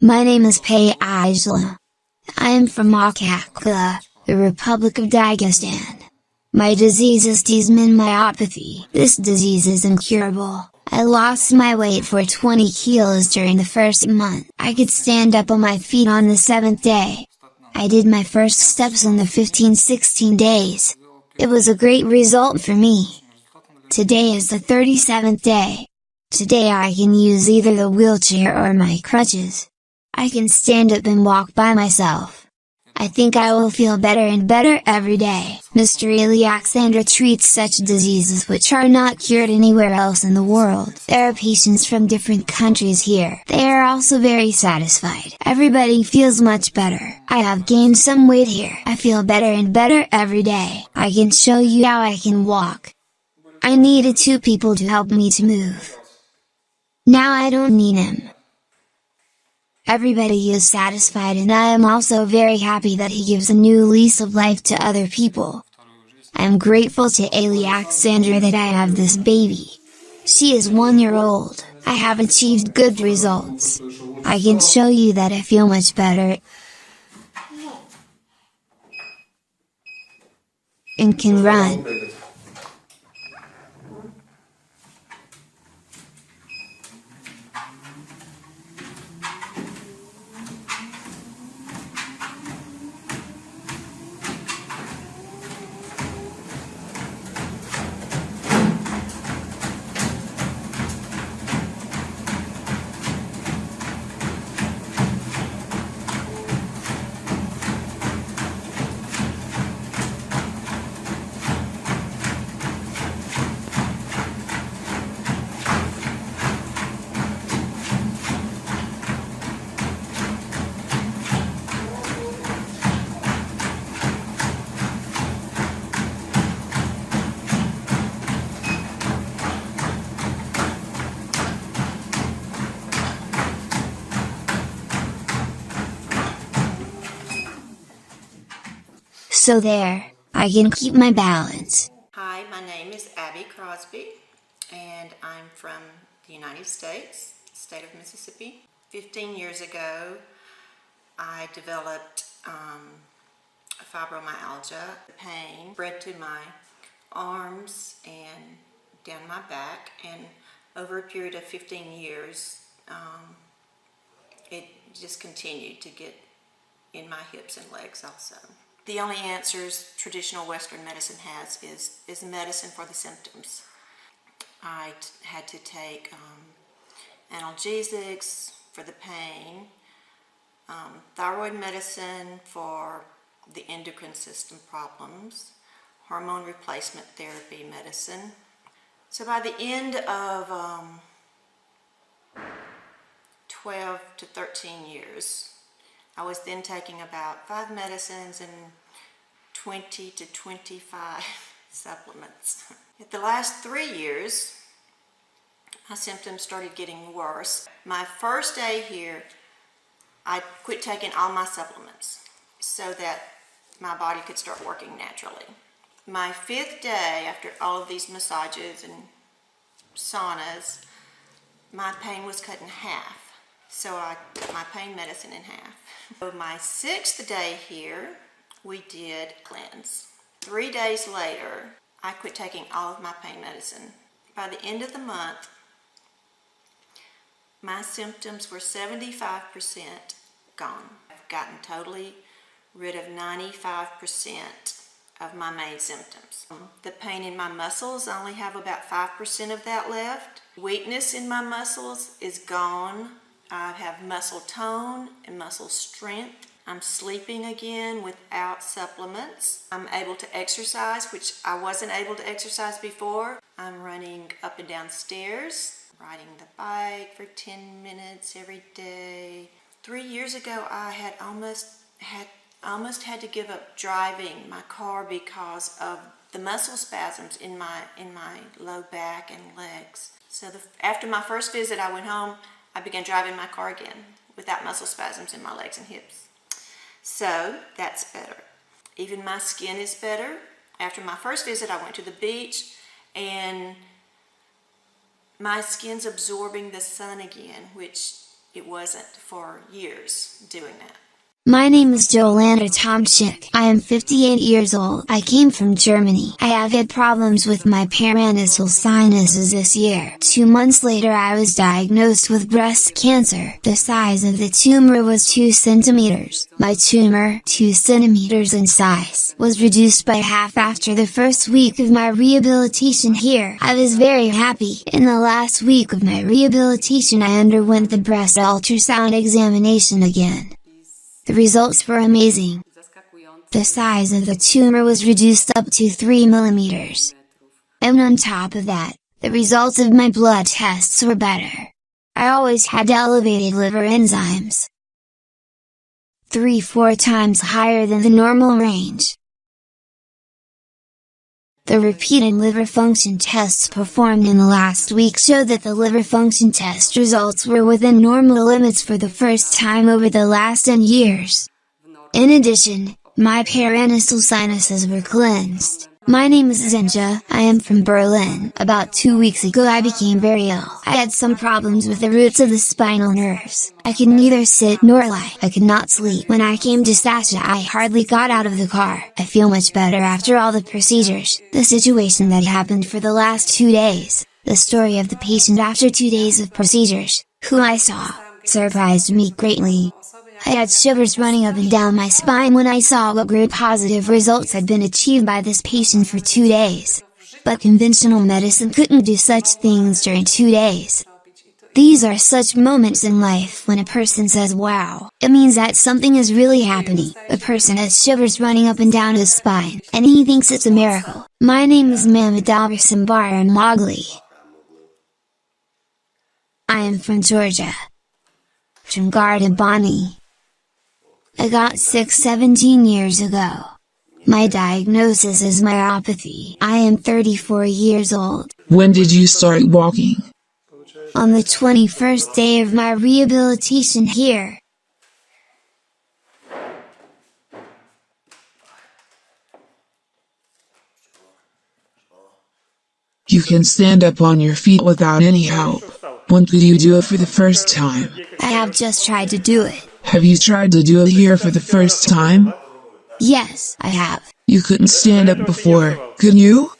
My name is Pei Aisla. I am from Muscular, the Republic of Dagestan. My disease is T-min myopathy. This disease is incurable. I lost my weight for 20 kilos during the first month. I could stand up on my feet on the 7th day. I did my first steps in the 15-16 days. It was a great result for me. Today is the 37th day. Today I can use either the wheelchair or my crutches. I can stand up and walk by myself. I think I will feel better and better every day. Mr. Alexander treats such diseases which are not cured anywhere else in the world. There are patients from different countries here. They are also very satisfied. Everybody feels much better. I have gained some weight here. I feel better and better every day. I can show you how I can walk. I needed 2 people to help me to move. Now I don't need him. Everybody is satisfied, and I am also very happy that he gives a new lease of life to other people. I am grateful to Alexander that I have this baby. She is 1 year old. I have achieved good results. I can show you that I feel much better and can run. So there, I can keep my balance. Hi, my name is Abby Crosby, and I'm from the United States, state of Mississippi. 15 years ago, I developed fibromyalgia. The pain spread to my arms and down my back, and over a period of 15 years, it just continued to get in my hips and legs also. The only answers traditional Western medicine has is medicine for the symptoms. I had to take analgesics for the pain, thyroid medicine for the endocrine system problems, hormone replacement therapy medicine. So by the end of 12 to 13 years, I was then taking about 5 medicines and 20 to 25 supplements. At the last 3 years, my symptoms started getting worse. My first day here, I quit taking all my supplements so that my body could start working naturally. My 5th day, after all of these massages and saunas, my pain was cut in half. So I cut my pain medicine in half. So my 6th day here, we did cleanse. 3 days later, I quit taking all of my pain medicine. By the end of the month, my symptoms were 75% gone. I've gotten totally rid of 95% of my main symptoms. The pain in my muscles, I only have about 5% of that left. Weakness in my muscles is gone. I have muscle tone and muscle strength. I'm sleeping again without supplements. I'm able to exercise, which I wasn't able to exercise before. I'm running up and down stairs, riding the bike for 10 minutes every day. 3 years ago, I had almost had to give up driving my car because of the muscle spasms in my low back and legs. So after my first visit, I went home. I began driving my car again without muscle spasms in my legs and hips. So that's better. Even my skin is better. After my first visit, I went to the beach and my skin's absorbing the sun again, which it wasn't for years doing that. My name is Jolanta Tomczyk. I am 58 years old. I came from Germany. I have had problems with my paranasal sinuses this year. 2 months later I was diagnosed with breast cancer. The size of the tumor was 2 centimeters. My tumor, 2 centimeters in size, was reduced by half after the first week of my rehabilitation here. I was very happy. In the last week of my rehabilitation I underwent the breast ultrasound examination again. The results were amazing. The size of the tumor was reduced up to 3 millimeters. And on top of that, the results of my blood tests were better. I always had elevated liver enzymes. 3-4 times higher than the normal range. The repeated liver function tests performed in the last week showed that the liver function test results were within normal limits for the first time over the last 10 years. In addition, my paranasal sinuses were cleansed. My name is Zenja, I am from Berlin. About 2 weeks ago I became very ill. I had some problems with the roots of the spinal nerves. I could neither sit nor lie. I could not sleep. When I came to Sasha I hardly got out of the car. I feel much better after all the procedures. The situation that happened for the last 2 days. The story of the patient after 2 days of procedures, who I saw, surprised me greatly. I had shivers running up and down my spine when I saw what great positive results had been achieved by this patient for 2 days. But conventional medicine couldn't do such things during 2 days. These are such moments in life when a person says wow, it means that something is really happening. A person has shivers running up and down his spine, and he thinks it's a miracle. My name is Mamadalvar Sambara Mogli. I am from Georgia. From Gardabani. I got sick 17 years ago. My diagnosis is myopathy. I am 34 years old. When did you start walking? On the 21st day of my rehabilitation here. You can stand up on your feet without any help. When did you do it for the first time? I have just tried to do it. Have you tried to do it here for the first time? Yes, I have. You couldn't stand up before, could you?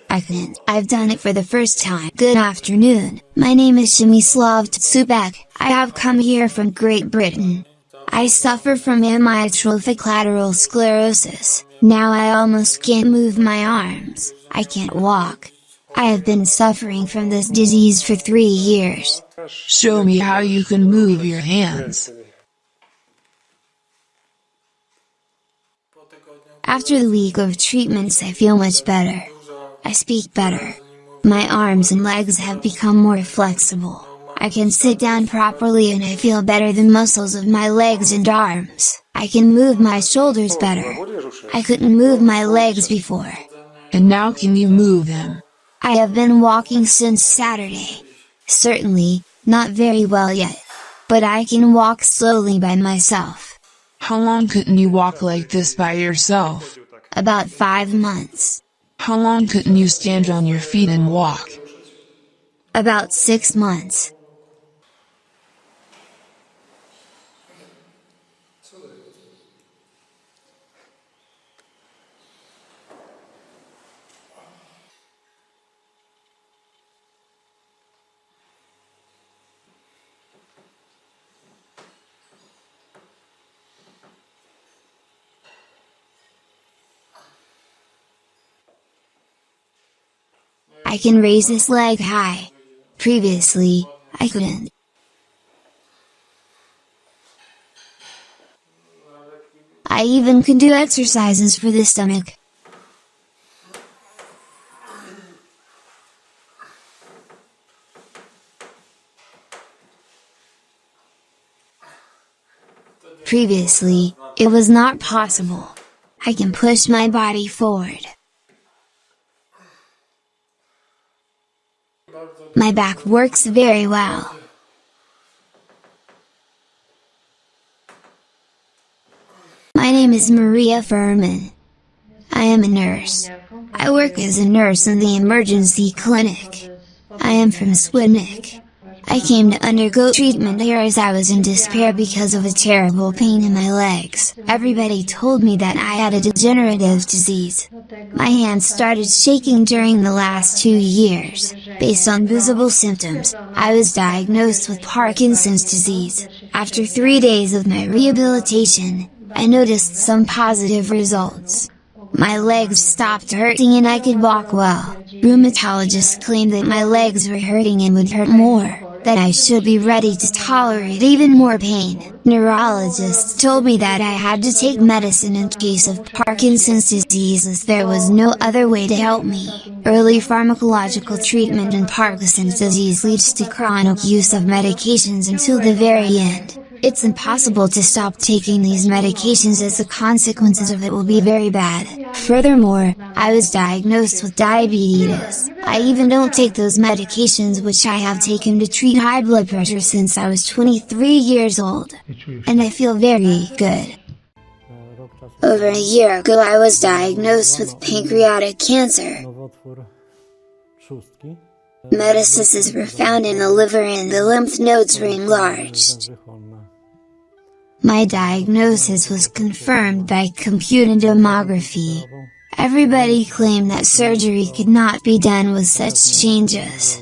I couldn't. I've done it for the first time. Good afternoon. My name is Shemislav Tsubek. I have come here from Great Britain. I suffer from amyotrophic lateral sclerosis. Now I almost can't move my arms. I can't walk. I have been suffering from this disease for 3 years. Show me how you can move your hands. After the week of treatments I feel much better. I speak better. My arms and legs have become more flexible. I can sit down properly and I feel better the muscles of my legs and arms. I can move my shoulders better. I couldn't move my legs before. And now can you move them? I have been walking since Saturday. Certainly, not very well yet. But I can walk slowly by myself. How long couldn't you walk like this by yourself? About 5 months. How long couldn't you stand on your feet and walk? About 6 months. I can raise this leg high. Previously, I couldn't. I even can do exercises for the stomach. Previously, it was not possible. I can push my body forward. My back works very well. My name is Maria Furman. I am a nurse. I work as a nurse in the emergency clinic. I am from Swednick. I came to undergo treatment here as I was in despair because of a terrible pain in my legs. Everybody told me that I had a degenerative disease. My hands started shaking during the last 2 years. Based on visible symptoms, I was diagnosed with Parkinson's disease. After 3 days of my rehabilitation, I noticed some positive results. My legs stopped hurting and I could walk well. Rheumatologists claimed that my legs were hurting and would hurt more, that I should be ready to tolerate even more pain. Neurologists told me that I had to take medicine in case of Parkinson's disease as there was no other way to help me. Early pharmacological treatment in Parkinson's disease leads to chronic use of medications until the very end. It's impossible to stop taking these medications as the consequences of it will be very bad. Furthermore, I was diagnosed with diabetes. I even don't take those medications which I have taken to treat high blood pressure since I was 23 years old. And I feel very good. Over a year ago I was diagnosed with pancreatic cancer. Metastases were found in the liver and the lymph nodes were enlarged. My diagnosis was confirmed by computed tomography. Everybody claimed that surgery could not be done with such changes.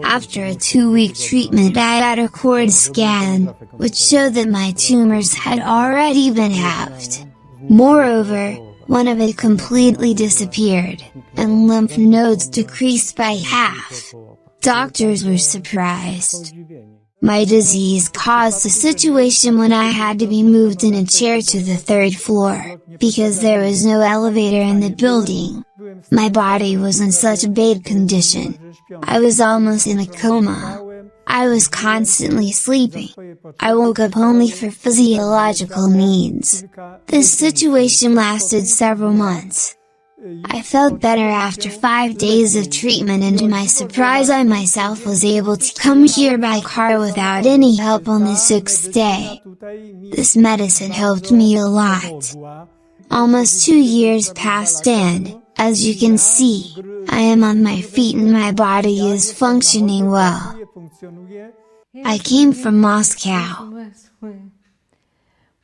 After a 2-week treatment I had a cord scan, which showed that my tumors had already been halved. Moreover, one of it completely disappeared, and lymph nodes decreased by half. Doctors were surprised. My disease caused a situation when I had to be moved in a chair to the 3rd floor, because there was no elevator in the building. My body was in such a bad condition. I was almost in a coma. I was constantly sleeping. I woke up only for physiological needs. This situation lasted several months. I felt better after 5 days of treatment, and to my surprise I myself was able to come here by car without any help on the 6th day. This medicine helped me a lot. Almost 2 years passed and, as you can see, I am on my feet and my body is functioning well. I came from Moscow.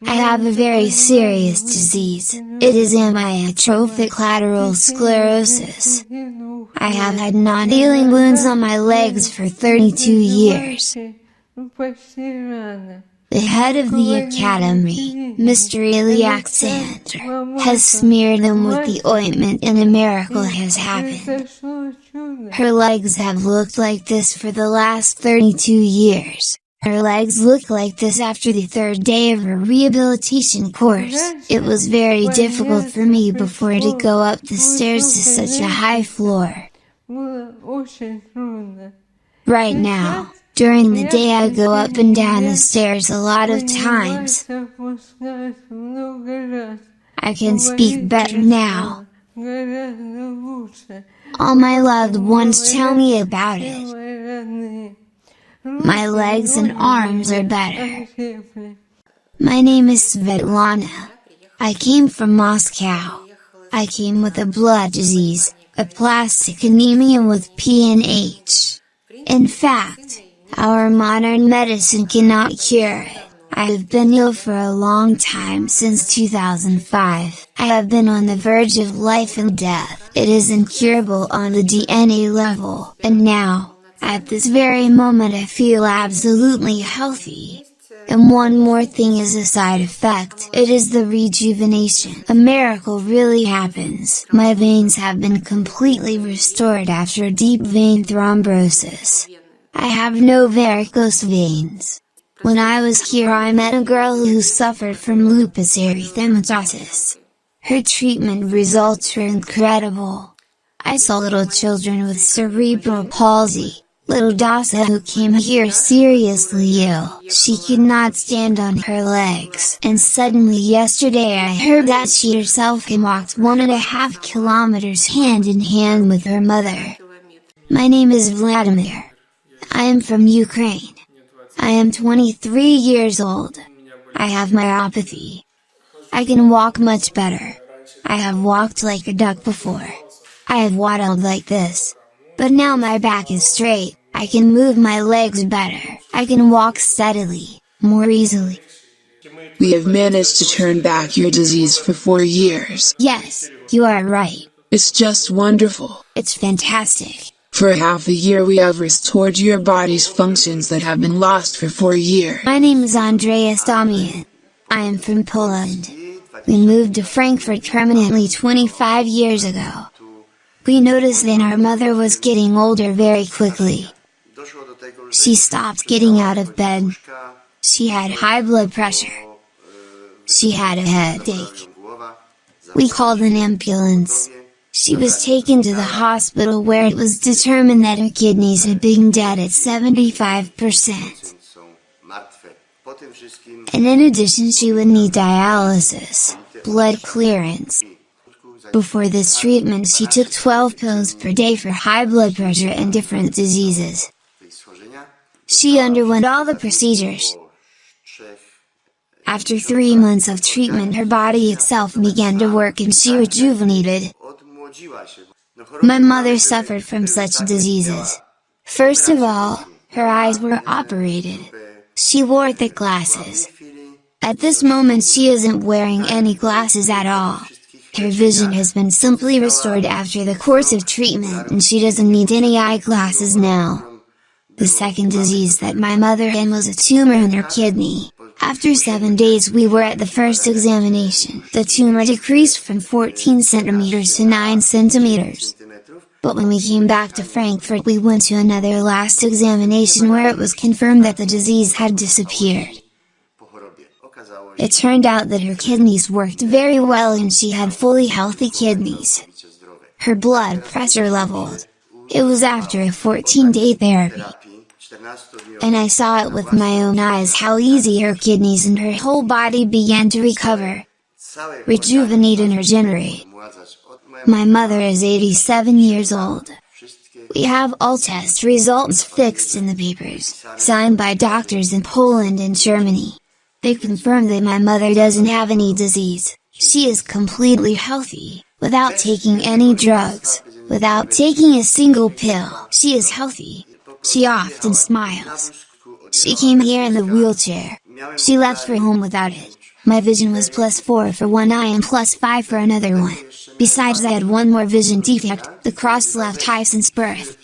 I have a very serious disease. It is amyotrophic lateral sclerosis. I have had non-healing wounds on my legs for 32 years. The head of the academy, Mr. Alexander, has smeared them with the ointment and a miracle has happened. Her legs have looked like this for the last 32 years. Her legs look like this after the 3rd day of her rehabilitation course. It was very difficult for me before to go up the stairs to such a high floor. Right now, during the day I go up and down the stairs a lot of times. I can speak better now. All my loved ones tell me about it. My legs and arms are better. My name is Svetlana. I came from Moscow. I came with a blood disease, aplastic anemia with PNH. In fact, our modern medicine cannot cure it. I have been ill for a long time since 2005. I have been on the verge of life and death. It is incurable on the DNA level, and now, at this very moment I feel absolutely healthy. And one more thing is a side effect. It is the rejuvenation. A miracle really happens. My veins have been completely restored after deep vein thrombosis. I have no varicose veins. When I was here I met a girl who suffered from lupus erythematosus. Her treatment results were incredible. I saw little children with cerebral palsy. Little Dasa who came here seriously ill. She could not stand on her legs. And suddenly yesterday I heard that she herself can walk 1.5 kilometers hand in hand with her mother. My name is Vladimir. I am from Ukraine. I am 23 years old. I have myopathy. I can walk much better. I have walked like a duck before. I have waddled like this. But now my back is straight, I can move my legs better, I can walk steadily, more easily. We have managed to turn back your disease for 4 years. Yes, you are right. It's just wonderful. It's fantastic. For half a year we have restored your body's functions that have been lost for 4 years. My name is Andreas Damian. I am from Poland. We moved to Frankfurt permanently 25 years ago. We noticed that our mother was getting older very quickly. She stopped getting out of bed. She had high blood pressure. She had a headache. We called an ambulance. She was taken to the hospital where it was determined that her kidneys had been dead at 75%. And in addition she would need dialysis, blood clearance. Before this treatment she took 12 pills per day for high blood pressure and different diseases. She underwent all the procedures. After 3 months of treatment her body itself began to work and she rejuvenated. My mother suffered from such diseases. First of all, her eyes were operated. She wore thick glasses. At this moment she isn't wearing any glasses at all. Her vision has been simply restored after the course of treatment and she doesn't need any eyeglasses now. The second disease that my mother had was a tumor in her kidney. After 7 days we were at the first examination. The tumor decreased from 14 centimeters to 9 centimeters. But when we came back to Frankfurt we went to another last examination where it was confirmed that the disease had disappeared. It turned out that her kidneys worked very well and she had fully healthy kidneys. Her blood pressure leveled. It was after a 14-day therapy. And I saw it with my own eyes how easy her kidneys and her whole body began to recover, rejuvenate and regenerate. My mother is 87 years old. We have all test results fixed in the papers, signed by doctors in Poland and Germany. They confirm that my mother doesn't have any disease. She is completely healthy, without taking any drugs, without taking a single pill. She is healthy. She often smiles. She came here in the wheelchair. She left for home without it. My vision was +4 for one eye and +5 for another one. Besides I had one more vision defect, the crossed left eye since birth.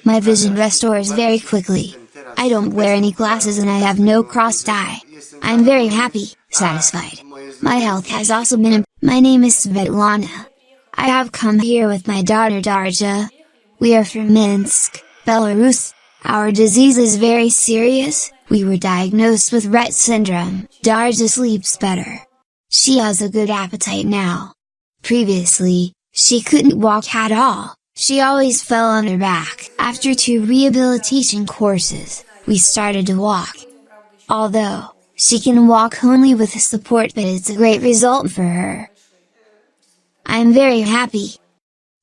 My vision restores very quickly. I don't wear any glasses and I have no crossed eye. I am very happy, satisfied. My health has also been My name is Svetlana. I have come here with my daughter Darja. We are from Minsk, Belarus. Our disease is very serious. We were diagnosed with Rett syndrome. Darja sleeps better. She has a good appetite now. Previously, she couldn't walk at all. She always fell on her back. After 2 rehabilitation courses, we started to walk. Although, she can walk only with support, but it's a great result for her. I am very happy.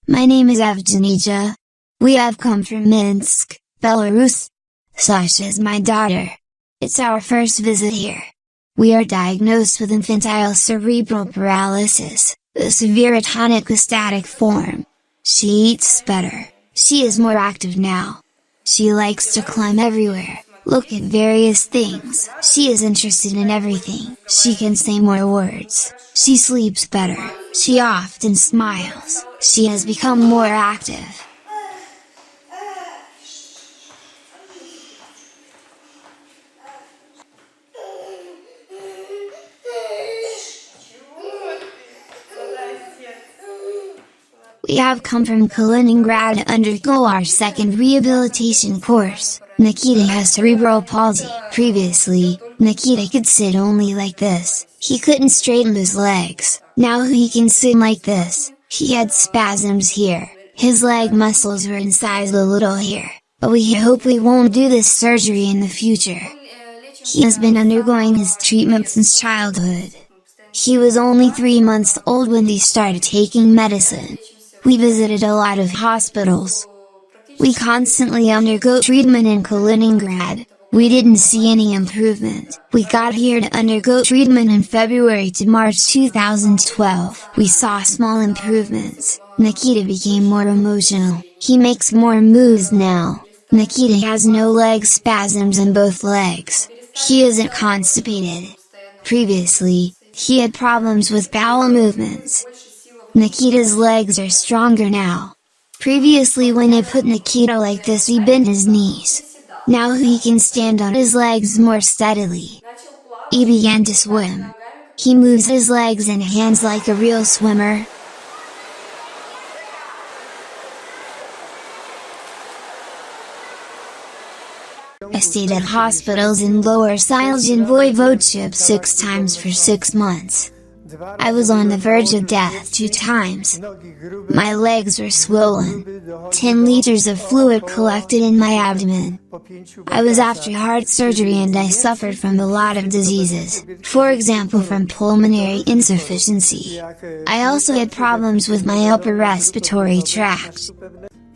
My name is Evgenija. We have come from Minsk, Belarus. Sasha is my daughter. It's our first visit here. We are diagnosed with infantile cerebral paralysis, the severe tonic-static form. She eats better. She is more active now. She likes to climb everywhere, look at various things. She is interested in everything. She can say more words. She sleeps better. She often smiles. She has become more active. We have come from Kaliningrad to undergo our second rehabilitation course. Nikita has cerebral palsy. Previously, Nikita could sit only like this. He couldn't straighten his legs. Now he can sit like this. He had spasms here. His leg muscles were incised a little here. But we hope we won't do this surgery in the future. He has been undergoing his treatment since childhood. He was only 3 months old when he started taking medicine. We visited a lot of hospitals. We constantly undergo treatment in Kaliningrad. We didn't see any improvement. We got here to undergo treatment in February to March 2012. We saw small improvements. Nikita became more emotional. He makes more moves now. Nikita has no leg spasms in both legs. He isn't constipated. Previously, he had problems with bowel movements. Nikita's legs are stronger now. Previously when I put Nikita like this he bent his knees. Now he can stand on his legs more steadily. He began to swim. He moves his legs and hands like a real swimmer. I stayed at hospitals in Lower Silesian Voivodeship 6 times for 6 months. I was on the verge of death 2 times. My legs were swollen. 10 liters of fluid collected in my abdomen. I was after heart surgery and I suffered from a lot of diseases, for example from pulmonary insufficiency. I also had problems with my upper respiratory tract.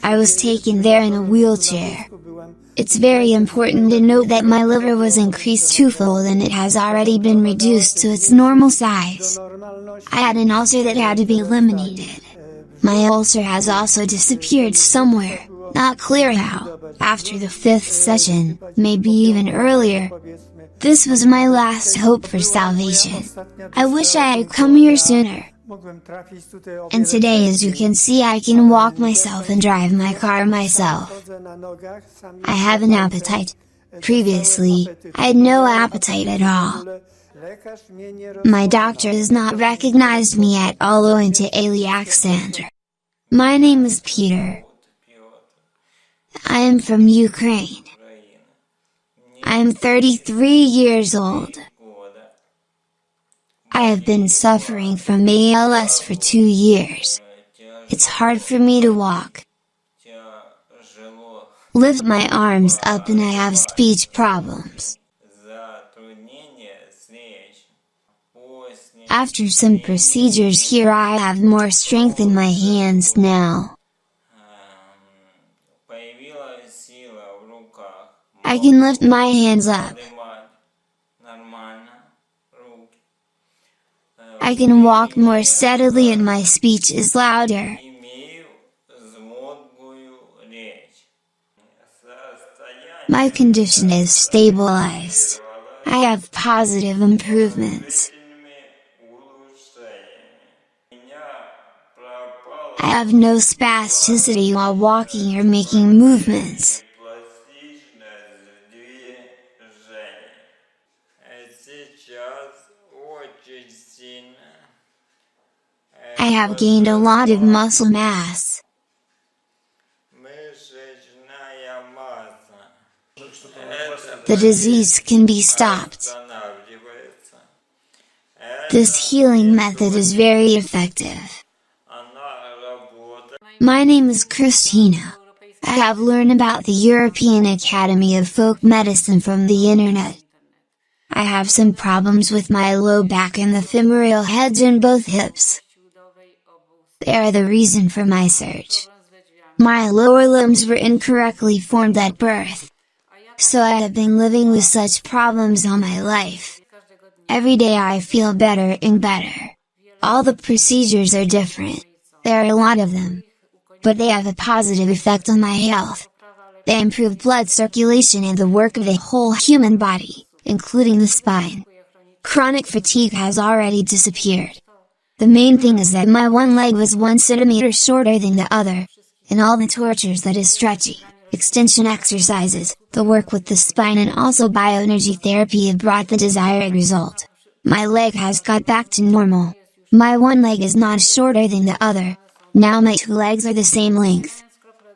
I was taken there in a wheelchair. It's very important to note that my liver was increased twofold and it has already been reduced to its normal size. I had an ulcer that had to be eliminated. My ulcer has also disappeared somewhere, not clear how, after the 5th session, maybe even earlier. This was my last hope for salvation. I wish I had come here sooner. And today, as you can see, I can walk myself and drive my car myself. I have an appetite. Previously, I had no appetite at all. My doctor has not recognized me at all owing to iliac syndrome. My name is Peter. I am from Ukraine. I am 33 years old. I have been suffering from ALS for 2 years. It's hard for me to walk, lift my arms up, and I have speech problems. After some procedures here I have more strength in my hands now. I can lift my hands up. I can walk more steadily and my speech is louder. My condition is stabilized. I have positive improvements. I have no spasticity while walking or making movements. I have gained a lot of muscle mass. The disease can be stopped. This healing method is very effective. My name is Christina. I have learned about the European Academy of Folk Medicine from the internet. I have some problems with my low back and the femoral heads in both hips. They are the reason for my search. My lower limbs were incorrectly formed at birth. So I have been living with such problems all my life. Every day I feel better and better. All the procedures are different. There are a lot of them. But they have a positive effect on my health. They improve blood circulation and the work of the whole human body, including the spine. Chronic fatigue has already disappeared. The main thing is that my one leg was 1 centimeter shorter than the other. And all the tortures, that is stretching, extension exercises, the work with the spine and also bioenergy therapy have brought the desired result. My leg has got back to normal. My one leg is not shorter than the other. Now my 2 legs are the same length.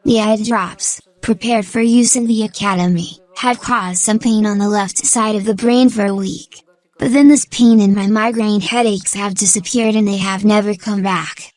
The eye drops, prepared for use in the academy, had caused some pain on the left side of the brain for a week. But then this pain and my migraine headaches have disappeared and they have never come back.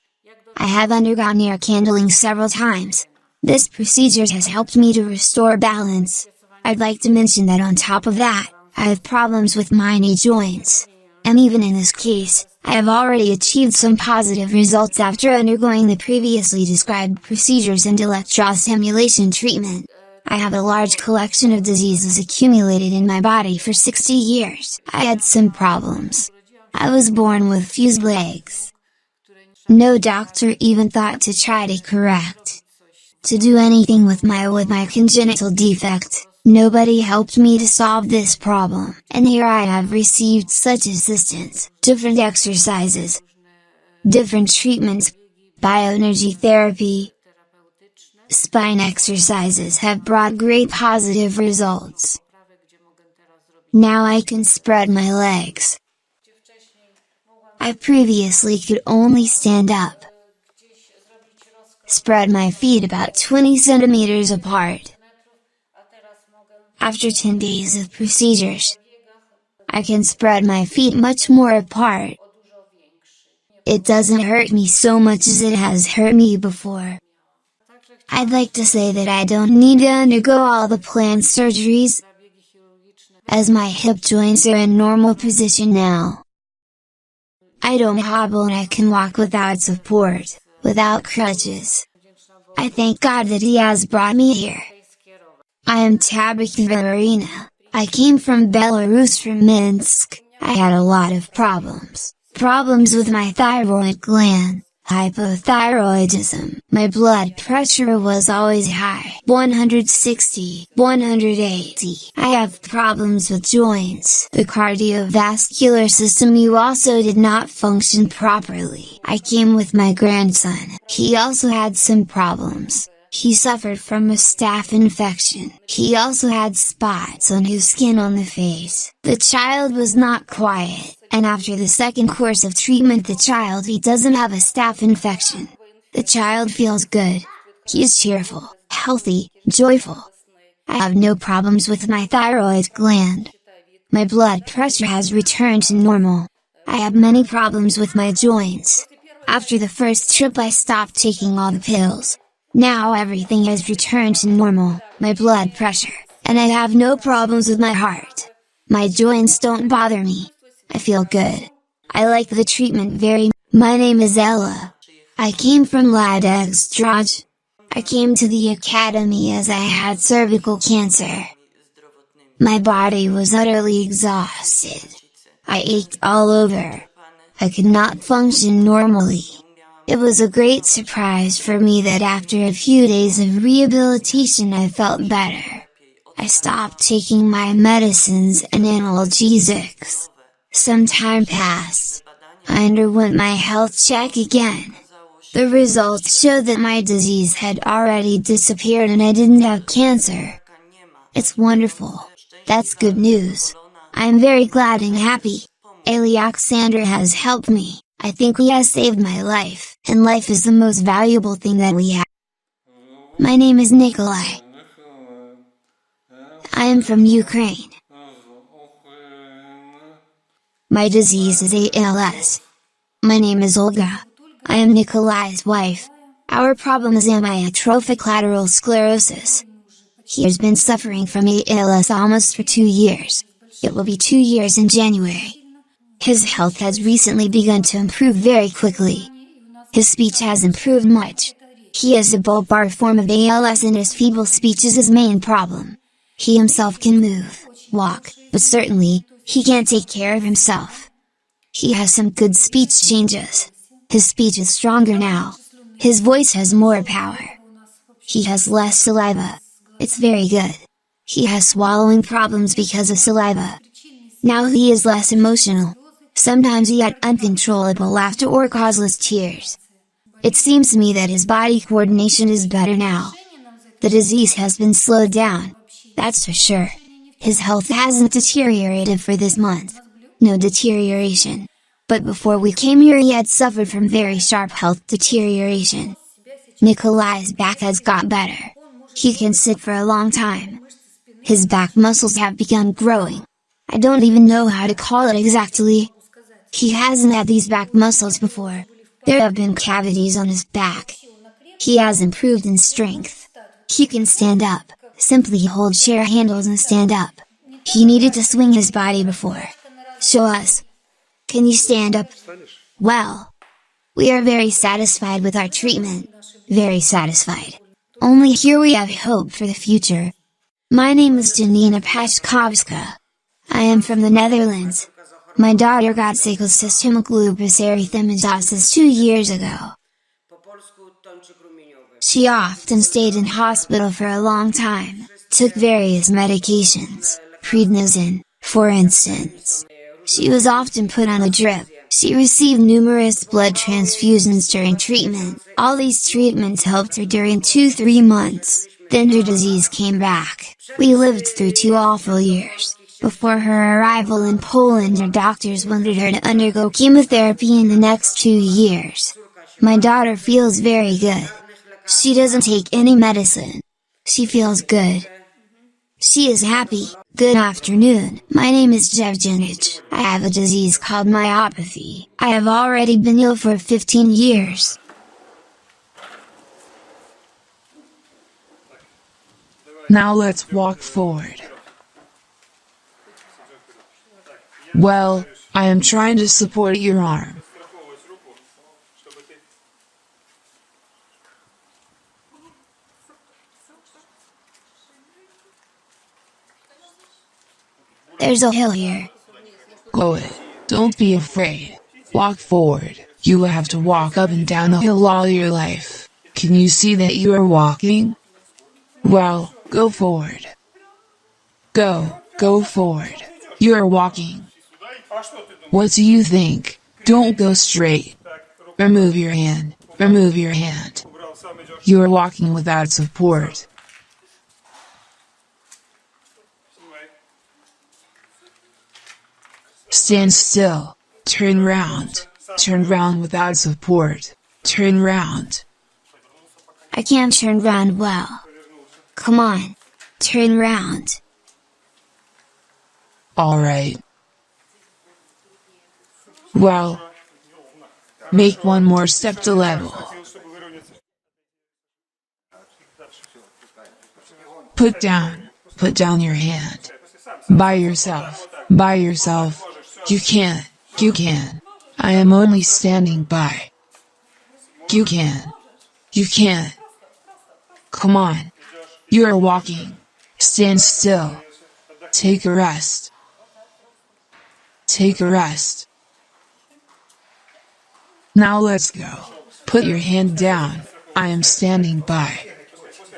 I have undergone air candling several times. This procedure has helped me to restore balance. I'd like to mention that on top of that, I have problems with my knee joints. And even in this case, I have already achieved some positive results after undergoing the previously described procedures and electrostimulation treatment. I have a large collection of diseases accumulated in my body for 60 years. I had some problems. I was born with fused legs. No doctor even thought to try to correct. to do anything with my congenital defect. Nobody helped me to solve this problem, and here I have received such assistance, different exercises, different treatments, bioenergy therapy, spine exercises have brought great positive results. Now I can spread my legs. I previously could only stand up. Spread my feet about 20 centimeters apart. After 10 days of procedures, I can spread my feet much more apart. It doesn't hurt me so much as it has hurt me before. I'd like to say that I don't need to undergo all the planned surgeries, as my hip joints are in normal position now. I don't hobble and I can walk without support, without crutches. I thank God that He has brought me here. I am Tabitha Valerina. I came from Belarus, from Minsk. I had a lot of problems. Problems with my thyroid gland, hypothyroidism. My blood pressure was always high, 160, 180. I have problems with joints. The cardiovascular system also did not function properly. I came with my grandson. He also had some problems. He suffered from a staph infection. He also had spots on his skin on the face. The child was not quiet, and after the second course of treatment he doesn't have a staph infection. The child feels good. He is cheerful, healthy, joyful. I have no problems with my thyroid gland. My blood pressure has returned to normal. I have many problems with my joints. After the first trip I stopped taking all the pills. Now everything has returned to normal, my blood pressure, and I have no problems with my heart. My joints don't bother me. I feel good. I like the treatment very much. My name is Ella. I came from Ladegstraj. I came to the academy as I had cervical cancer. My body was utterly exhausted. I ached all over. I could not function normally. It was a great surprise for me that after a few days of rehabilitation I felt better. I stopped taking my medicines and analgesics. Some time passed. I underwent my health check again. The results showed that my disease had already disappeared and I didn't have cancer. It's wonderful. That's good news. I am very glad and happy. Alexander has helped me. I think he has saved my life, and life is the most valuable thing that we have. My name is Nikolai. I am from Ukraine. My disease is ALS. My name is Olga. I am Nikolai's wife. Our problem is amyotrophic lateral sclerosis. He has been suffering from ALS almost for 2 years. It will be 2 years in January. His health has recently begun to improve very quickly. His speech has improved much. He has a bulbar form of ALS and his feeble speech is his main problem. He himself can move, walk, but certainly, he can't take care of himself. He has some good speech changes. His speech is stronger now. His voice has more power. He has less saliva. It's very good. He has swallowing problems because of saliva. Now he is less emotional. Sometimes he had uncontrollable laughter or causeless tears. It seems to me that his body coordination is better now. The disease has been slowed down. That's for sure. His health hasn't deteriorated for this month. No deterioration. But before we came here he had suffered from very sharp health deterioration. Nikolai's back has got better. He can sit for a long time. His back muscles have begun growing. I don't even know how to call it exactly. He hasn't had these back muscles before. There have been cavities on his back. He has improved in strength. He can stand up, simply hold chair handles and stand up. He needed to swing his body before. Show us. Can you stand up? Well, we are very satisfied with our treatment. Very satisfied. Only here we have hope for the future. My name is Janina Pashkovska. I am from the Netherlands. My daughter got sickle systemic lupus erythematosus 2 years ago. She often stayed in hospital for a long time, took various medications, prednisone, for instance. She was often put on a drip. She received numerous blood transfusions during treatment. All these treatments helped her during 2-3 months, then her disease came back. We lived through 2 awful years. Before her arrival in Poland, her doctors wanted her to undergo chemotherapy in the next 2 years. My daughter feels very good. She doesn't take any medicine. She feels good. She is happy. Good afternoon, my name is Jevgenich. I have a disease called myopathy. I have already been ill for 15 years. Now let's walk forward. Well, I am trying to support your arm. There's a hill here. Go it. Don't be afraid. Walk forward. You will have to walk up and down the hill all your life. Can you see that you are walking? Well, go forward. Go forward. You are walking. What do you think? Don't go straight. Remove your hand. Remove your hand. You are walking without support. Stand still. Turn round. Turn round without support. Turn round. I can't turn round well. Come on. Turn round. Alright. Well, make one more step to level. Put down your hand. By yourself. You can. I am only standing by. You can. Come on. You are walking. Stand still. Take a rest. Now let's go. Put your hand down. I am standing by.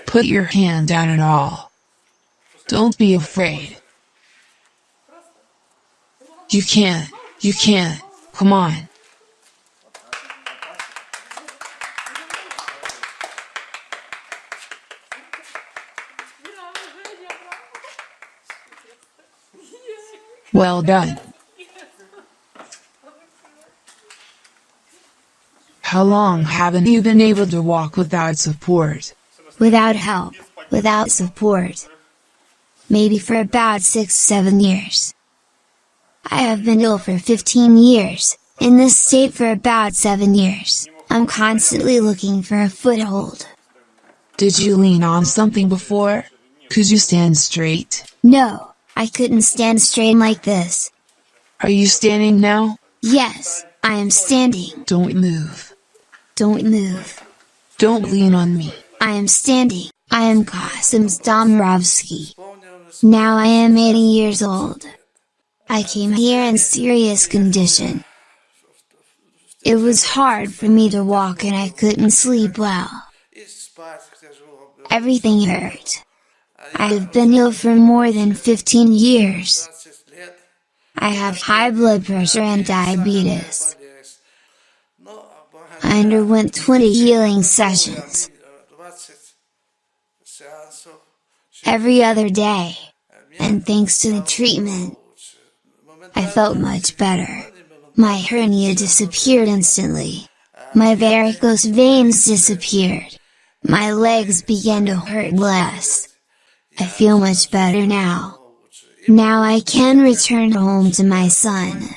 Put your hand down at all. Don't be afraid. You can. Come on. Well done. How long haven't you been able to walk without support? Without help, without support. Maybe for about 6-7 years. I have been ill for 15 years, in this state for about 7 years. I'm constantly looking for a foothold. Did you lean on something before? Could you stand straight? No, I couldn't stand straight like this. Are you standing now? Yes, I am standing. Don't move. Don't move. Don't lean on me. I am standing. I am Kasim Stomrovsky. Now I am 80 years old. I came here in serious condition. It was hard for me to walk and I couldn't sleep well. Everything hurt. I have been ill for more than 15 years. I have high blood pressure and diabetes. I underwent 20 healing sessions every other day, and thanks to the treatment, I felt much better. My hernia disappeared instantly. My varicose veins disappeared. My legs began to hurt less. I feel much better now. Now I can return home to my son.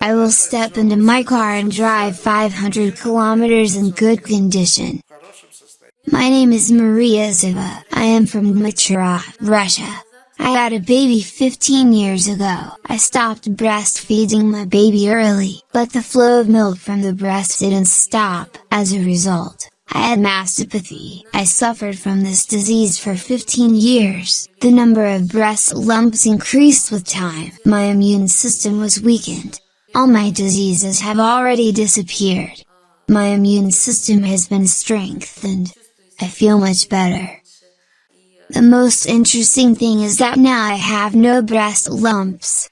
I will step into my car and drive 500 kilometers in good condition. My name is Maria Ziva. I am from Dmytro, Russia. I had a baby 15 years ago. I stopped breastfeeding my baby early, but the flow of milk from the breast didn't stop. As a result, I had mastopathy. I suffered from this disease for 15 years. The number of breast lumps increased with time. My immune system was weakened. All my diseases have already disappeared. My immune system has been strengthened. I feel much better. The most interesting thing is that now I have no breast lumps.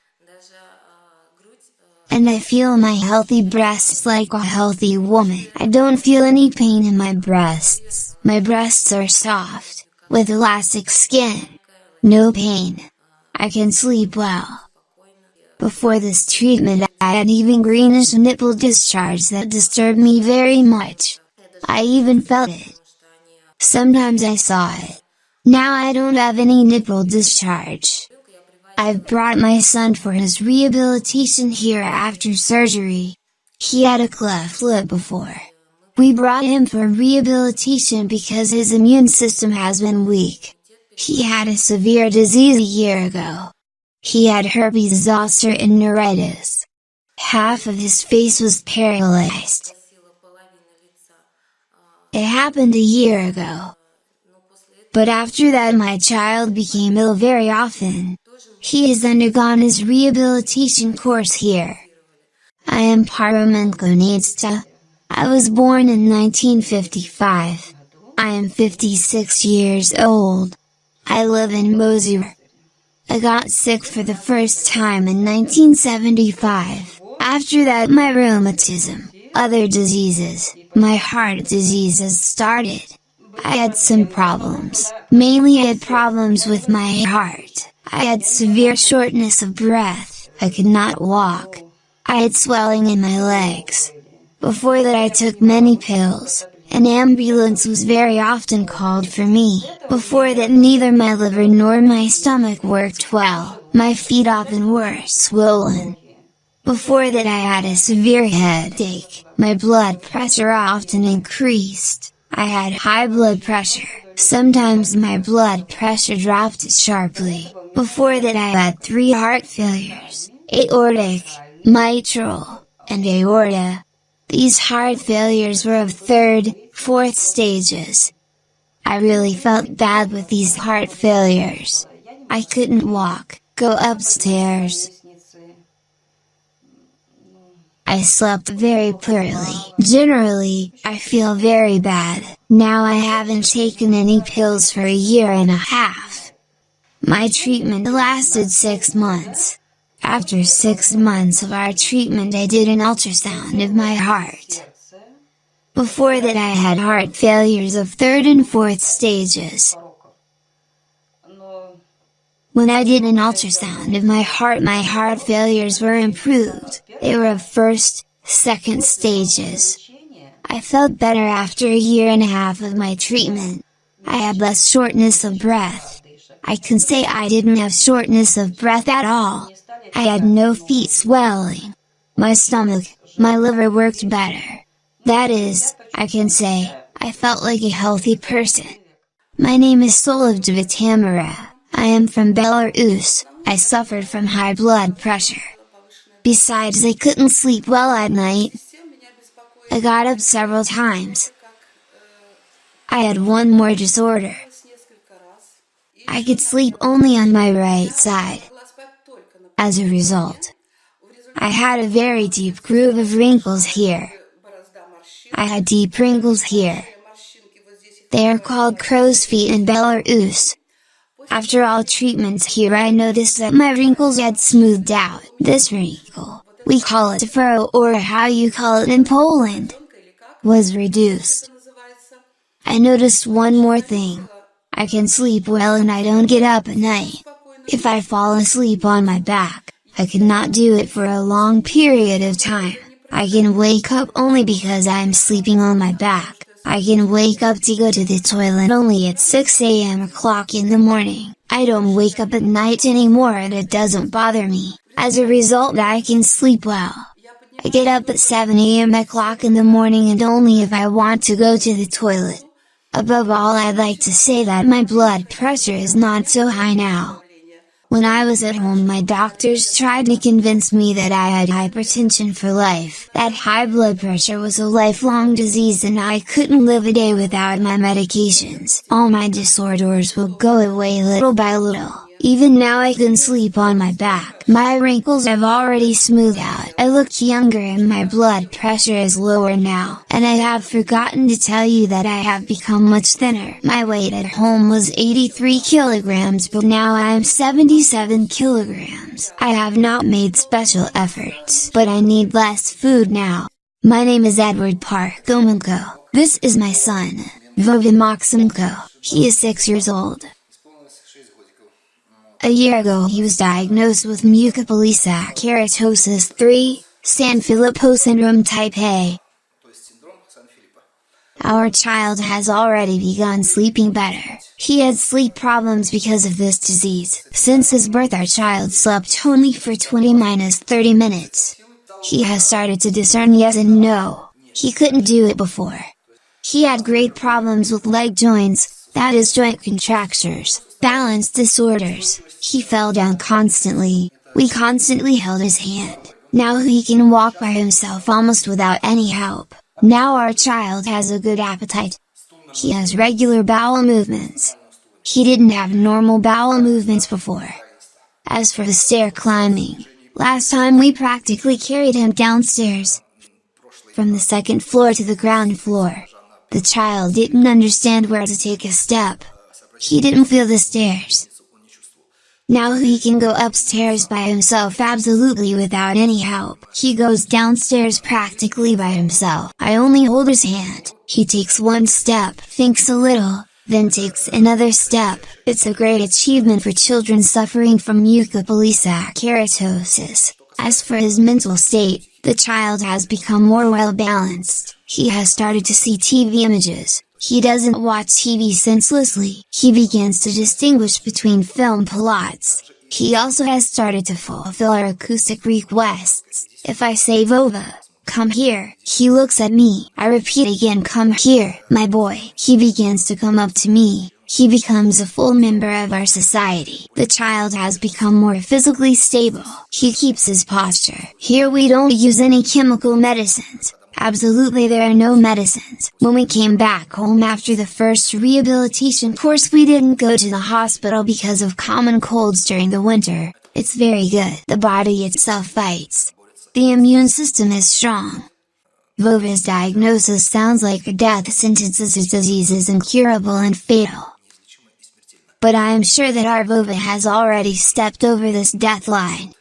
And I feel my healthy breasts like a healthy woman. I don't feel any pain in my breasts. My breasts are soft, with elastic skin. No pain. I can sleep well. Before this treatment I had even greenish nipple discharge that disturbed me very much. I even felt it. Sometimes I saw it. Now I don't have any nipple discharge. I've brought my son for his rehabilitation here after surgery. He had a cleft lip before. We brought him for rehabilitation because his immune system has been weak. He had a severe disease a year ago. He had herpes zoster and neuritis. Half of his face was paralyzed. It happened a year ago. But after that my child became ill very often. He has undergone his rehabilitation course here. I am Paramenkonadsta. I was born in 1955. I am 56 years old. I live in Muscular. I got sick for the first time in 1975. After that my rheumatism, other diseases, my heart diseases started. I had some problems. Mainly I had problems with my heart. I had severe shortness of breath. I could not walk. I had swelling in my legs. Before that I took many pills. An ambulance was very often called for me. Before that neither my liver nor my stomach worked well. My feet often were swollen. Before that I had a severe headache. My blood pressure often increased. I had high blood pressure. Sometimes my blood pressure dropped sharply. Before that I had 3 heart failures, aortic, mitral, and aorta. These heart failures were of 3rd, 4th stages. I really felt bad with these heart failures. I couldn't walk, go upstairs. I slept very poorly. Generally, I feel very bad. Now I haven't taken any pills for a year and a half. My treatment lasted 6 months. After 6 months of our treatment I did an ultrasound of my heart. Before that I had heart failures of 3rd and 4th stages. When I did an ultrasound of my heart failures were improved. They were of 1st, 2nd stages. I felt better after a year and a half of my treatment. I had less shortness of breath. I can say I didn't have shortness of breath at all. I had no feet swelling. My stomach, my liver worked better. That is, I can say, I felt like a healthy person. My name is Solovjeva Tamara. I am from Belarus. I suffered from high blood pressure. Besides I couldn't sleep well at night. I got up several times. I had one more disorder. I could sleep only on my right side. As a result, I had a very deep groove of wrinkles here. I had deep wrinkles here. They are called crow's feet in Belarus. After all treatments here I noticed that my wrinkles had smoothed out. This wrinkle, we call it a furrow or how you call it in Poland, was reduced. I noticed one more thing. I can sleep well and I don't get up at night. If I fall asleep on my back, I cannot do it for a long period of time. I can wake up only because I'm sleeping on my back. I can wake up to go to the toilet only at 6 o'clock in the morning. I don't wake up at night anymore and it doesn't bother me. As a result I can sleep well. I get up at 7 o'clock in the morning and only if I want to go to the toilet. Above all I'd like to say that my blood pressure is not so high now. When I was at home my doctors tried to convince me that I had hypertension for life. That high blood pressure was a lifelong disease and I couldn't live a day without my medications. All my disorders will go away little by little. Even now I can sleep on my back. My wrinkles have already smoothed out. I look younger and my blood pressure is lower now. And I have forgotten to tell you that I have become much thinner. My weight at home was 83 kilograms, but now I am 77 kilograms. I have not made special efforts, but I need less food now. My name is Edward Parkomenko. This is my son, Vova Maksimko. He is 6 years old. A year ago he was diagnosed with mucopolysaccharidosis 3, Sanfilippo syndrome type A. Our child has already begun sleeping better. He had sleep problems because of this disease. Since his birth our child slept only for 20-30 minutes. He has started to discern yes and no. He couldn't do it before. He had great problems with leg joints, that is joint contractures, balance disorders. He fell down constantly. We constantly held his hand. Now he can walk by himself almost without any help. Now our child has a good appetite. He has regular bowel movements. He didn't have normal bowel movements before. As for the stair climbing, last time we practically carried him downstairs, from the second floor to the ground floor. The child didn't understand where to take a step. He didn't feel the stairs. Now he can go upstairs by himself absolutely without any help. He goes downstairs practically by himself. I only hold his hand. He takes one step, thinks a little, then takes another step. It's a great achievement for children suffering from mucopolysaccharidosis. As for his mental state, the child has become more well-balanced. He has started to see TV images. He doesn't watch TV senselessly. He begins to distinguish between film plots. He also has started to fulfill our acoustic requests. If I say Vova, come here, he looks at me. I repeat again, come here, my boy. He begins to come up to me. He becomes a full member of our society. The child has become more physically stable. He keeps his posture. Here we don't use any chemical medicines. Absolutely there are no medicines. When we came back home after the first rehabilitation course we didn't go to the hospital because of common colds during the winter. It's very good. The body itself fights. The immune system is strong. Vova's diagnosis sounds like a death sentence as his disease is incurable and fatal. But I am sure that our Vova has already stepped over this death line.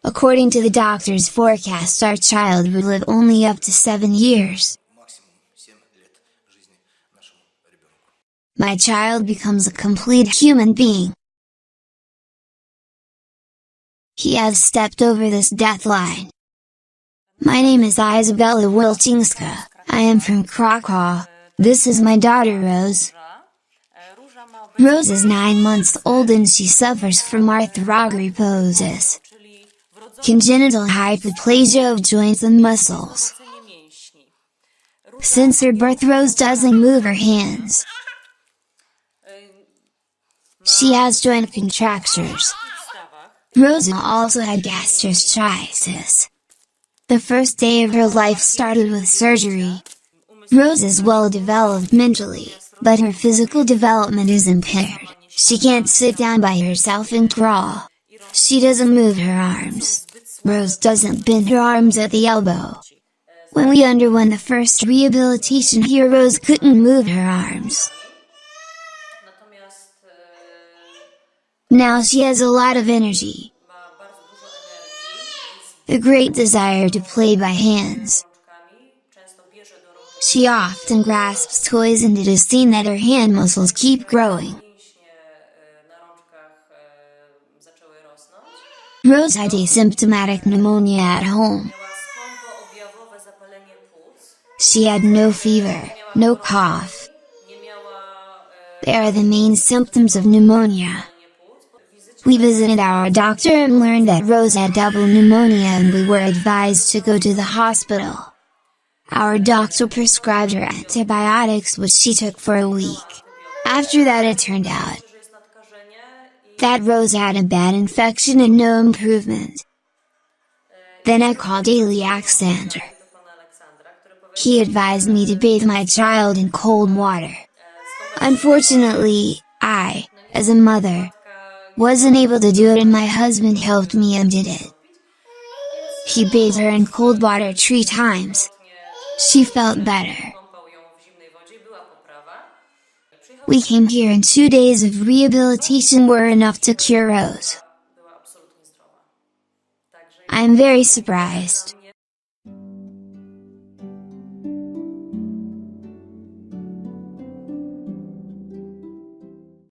According to the doctor's forecast our child would live only up to 7 years. My child becomes a complete human being. He has stepped over this death line. My name is Isabella Wilczynska, I am from Krakow. This is my daughter Rose. Rose is 9 months old and she suffers from arthrogryposis, congenital hypoplasia of joints and muscles. Since her birth Rose doesn't move her hands. She has joint contractures. Rose also had gastritis. The first day of her life started with surgery. Rose is well developed mentally, but her physical development is impaired. She can't sit down by herself and crawl. She doesn't move her arms. Rose doesn't bend her arms at the elbow. When we underwent the first rehabilitation here Rose couldn't move her arms. Now she has a lot of energy. A great desire to play by hands. She often grasps toys and it is seen that her hand muscles keep growing. Rose had asymptomatic pneumonia at home. She had no fever, no cough. They are the main symptoms of pneumonia. We visited our doctor and learned that Rose had double pneumonia and we were advised to go to the hospital. Our doctor prescribed her antibiotics which she took for a week. After that it turned out that Rose had a bad infection and no improvement. Then I called Alexander. He advised me to bathe my child in cold water. Unfortunately, I as a mother. Wasn't able to do it and my husband helped me and did it. He bathed her in cold water 3 times. She felt better. We came here and 2 days of rehabilitation were enough to cure Rose. I am very surprised.